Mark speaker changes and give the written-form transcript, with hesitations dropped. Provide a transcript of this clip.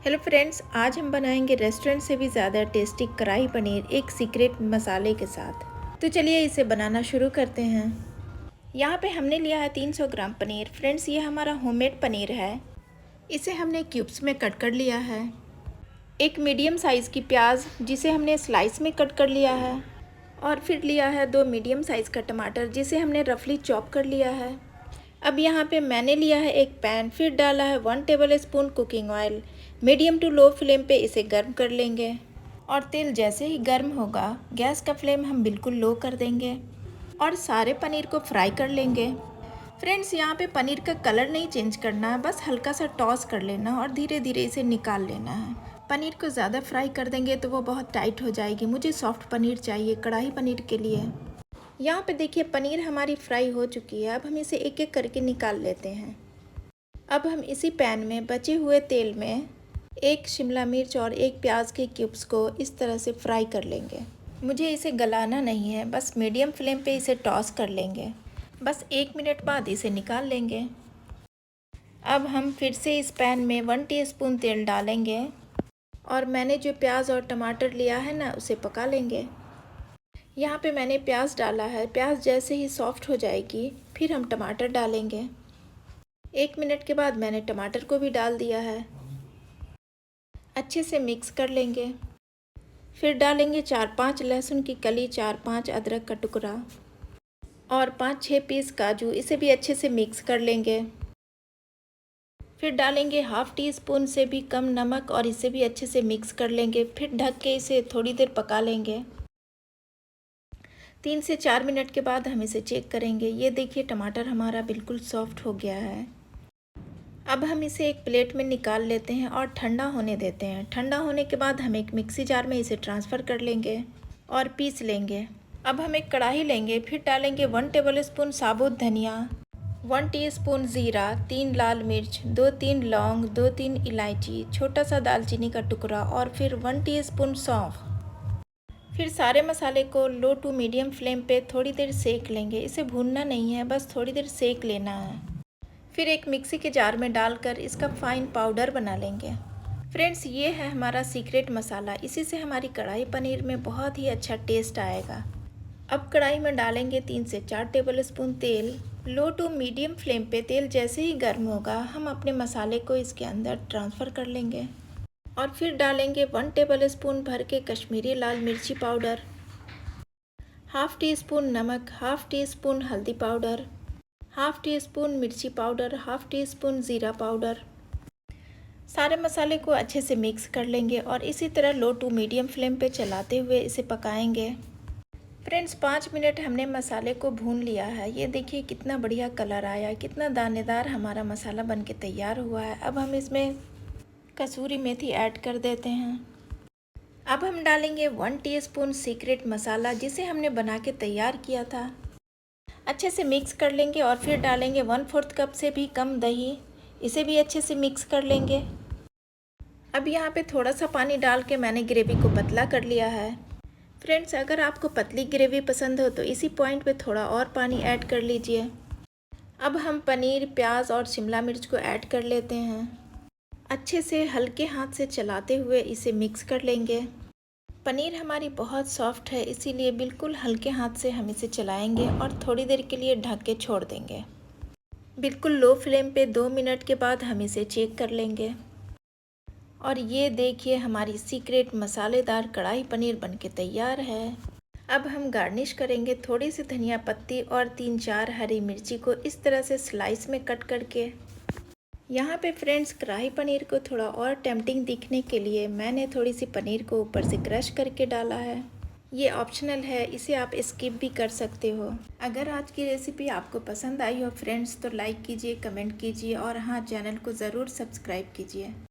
Speaker 1: Hello friends, आज हम बनाएंगे रेस्टोरेंट से भी ज़्यादा टेस्टी कढ़ाई पनीर एक सीक्रेट मसाले के साथ। तो चलिए इसे बनाना शुरू करते हैं। यहाँ पे हमने लिया है 300 ग्राम पनीर। फ्रेंड्स, ये हमारा होममेड पनीर है। इसे हमने क्यूब्स में कट कर लिया है। एक मीडियम साइज़ की प्याज जिसे हमने स्लाइस में कट कर लिया है। और फिर लिया है 2 मीडियम साइज़ का टमाटर जिसे हमने रफली चॉप कर लिया है। अब यहाँ पे मैंने लिया है एक पैन, फिर डाला है 1 table spoon cooking oil. Medium to low flame पे इसे गर्म कर लेंगे और तेल जैसे ही गर्म होगा गैस का फ्लेम हम बिल्कुल लो कर देंगे और सारे पनीर को फ्राई कर लेंगे। फ्रेंड्स, यहाँ पे पनीर का कलर नहीं चेंज करना है, बस हल्का सा टॉस कर लेना और धीरे धीरे इसे निकाल लेना है। पनीर को ज़्यादा फ्राई कर देंगे तो वो बहुत टाइट हो जाएगी। मुझे सॉफ्ट पनीर चाहिए कढ़ाई पनीर के लिए। यहाँ पे देखिए पनीर हमारी फ्राई हो चुकी है। अब हम इसे एक एक करके निकाल लेते हैं। अब हम इसी पैन में बचे हुए तेल में एक शिमला मिर्च और एक प्याज के क्यूब्स को इस तरह से फ्राई कर लेंगे। मुझे इसे गलाना नहीं है, बस मीडियम फ्लेम पे इसे टॉस कर लेंगे। बस 1 मिनट बाद इसे निकाल लेंगे। अब हम फिर से इस पैन में 1 टीस्पून तेल डालेंगे और मैंने जो प्याज और टमाटर लिया है ना उसे पका लेंगे। यहाँ पे मैंने प्याज डाला है। प्याज जैसे ही सॉफ्ट हो जाएगी फिर हम टमाटर डालेंगे। 1 मिनट के बाद मैंने टमाटर को भी डाल दिया है। अच्छे से मिक्स कर लेंगे। फिर डालेंगे 4-5 लहसुन की कली, 4-5 अदरक का टुकड़ा और 5-6 पीस काजू। इसे भी अच्छे से मिक्स कर लेंगे। फिर डालेंगे हाफ़ टी स्पून से भी कम नमक और इसे भी अच्छे से मिक्स कर लेंगे। फिर ढक के इसे थोड़ी देर पका लेंगे। 3 से 4 मिनट के बाद हम इसे चेक करेंगे। ये देखिए टमाटर हमारा बिल्कुल सॉफ्ट हो गया है। अब हम इसे एक प्लेट में निकाल लेते हैं और ठंडा होने देते हैं। ठंडा होने के बाद हम एक मिक्सी जार में इसे ट्रांसफ़र कर लेंगे और पीस लेंगे। अब हम एक कढ़ाई लेंगे, फिर डालेंगे 1 टेबल स्पून साबुत धनिया, 1 टीस्पून ज़ीरा, 3 लाल मिर्च, 2-3 लौंग, 2-3 इलायची, छोटा सा दालचीनी का टुकड़ा और फिर 1 टीस्पून सौंफ। फिर सारे मसाले को लो टू मीडियम फ्लेम पे थोड़ी देर सेक लेंगे। इसे भूनना नहीं है, बस थोड़ी देर सेक लेना है। फिर एक मिक्सी के जार में डालकर इसका फाइन पाउडर बना लेंगे। फ्रेंड्स, ये है हमारा सीक्रेट मसाला। इसी से हमारी कढ़ाई पनीर में बहुत ही अच्छा टेस्ट आएगा। अब कढ़ाई में डालेंगे 3 से 4 टेबल स्पून तेल। लो टू मीडियम फ्लेम पे तेल जैसे ही गर्म होगा हम अपने मसाले को इसके अंदर ट्रांसफ़र कर लेंगे और फिर डालेंगे 1 टेबल स्पून भर के कश्मीरी लाल मिर्ची पाउडर, हाफ़ टी स्पून नमक, हाफ़ टी स्पून हल्दी पाउडर, हाफ़ टी स्पून मिर्ची पाउडर, हाफ़ टी स्पून ज़ीरा पाउडर। सारे मसाले को अच्छे से मिक्स कर लेंगे और इसी तरह लो टू मीडियम फ्लेम पे चलाते हुए इसे पकाएंगे। फ्रेंड्स, 5 मिनट हमने मसाले को भून लिया है। ये देखिए कितना बढ़िया कलर आया, कितना दानेदार हमारा मसाला बन के तैयार हुआ है। अब हम इसमें कसूरी मेथी ऐड कर देते हैं। अब हम डालेंगे 1 टीस्पून सीक्रेट मसाला जिसे हमने बना के तैयार किया था। अच्छे से मिक्स कर लेंगे और फिर डालेंगे 1/4 कप से भी कम दही। इसे भी अच्छे से मिक्स कर लेंगे। अब यहाँ पे थोड़ा सा पानी डाल के मैंने ग्रेवी को पतला कर लिया है। फ्रेंड्स, अगर आपको पतली ग्रेवी पसंद हो तो इसी पॉइंट पे थोड़ा और पानी ऐड कर लीजिए। अब हम पनीर, प्याज और शिमला मिर्च को ऐड कर लेते हैं। अच्छे से हल्के हाथ से चलाते हुए इसे मिक्स कर लेंगे। पनीर हमारी बहुत सॉफ्ट है, इसीलिए बिल्कुल हल्के हाथ से हम इसे चलाएंगे और थोड़ी देर के लिए ढक के छोड़ देंगे। बिल्कुल लो फ्लेम पे 2 मिनट के बाद हम इसे चेक कर लेंगे और ये देखिए हमारी सीक्रेट मसालेदार कढ़ाई पनीर बनके तैयार है। अब हम गार्निश करेंगे थोड़ी सी धनिया पत्ती और 3-4 हरी मिर्ची को इस तरह से स्लाइस में कट करके। यहाँ पे फ्रेंड्स, कढ़ाई पनीर को थोड़ा और टेम्पटिंग दिखने के लिए मैंने थोड़ी सी पनीर को ऊपर से क्रश करके डाला है। ये ऑप्शनल है, इसे आप स्किप भी कर सकते हो। अगर आज की रेसिपी आपको पसंद आई हो फ्रेंड्स तो लाइक कीजिए, कमेंट कीजिए और हाँ, चैनल को ज़रूर सब्सक्राइब कीजिए।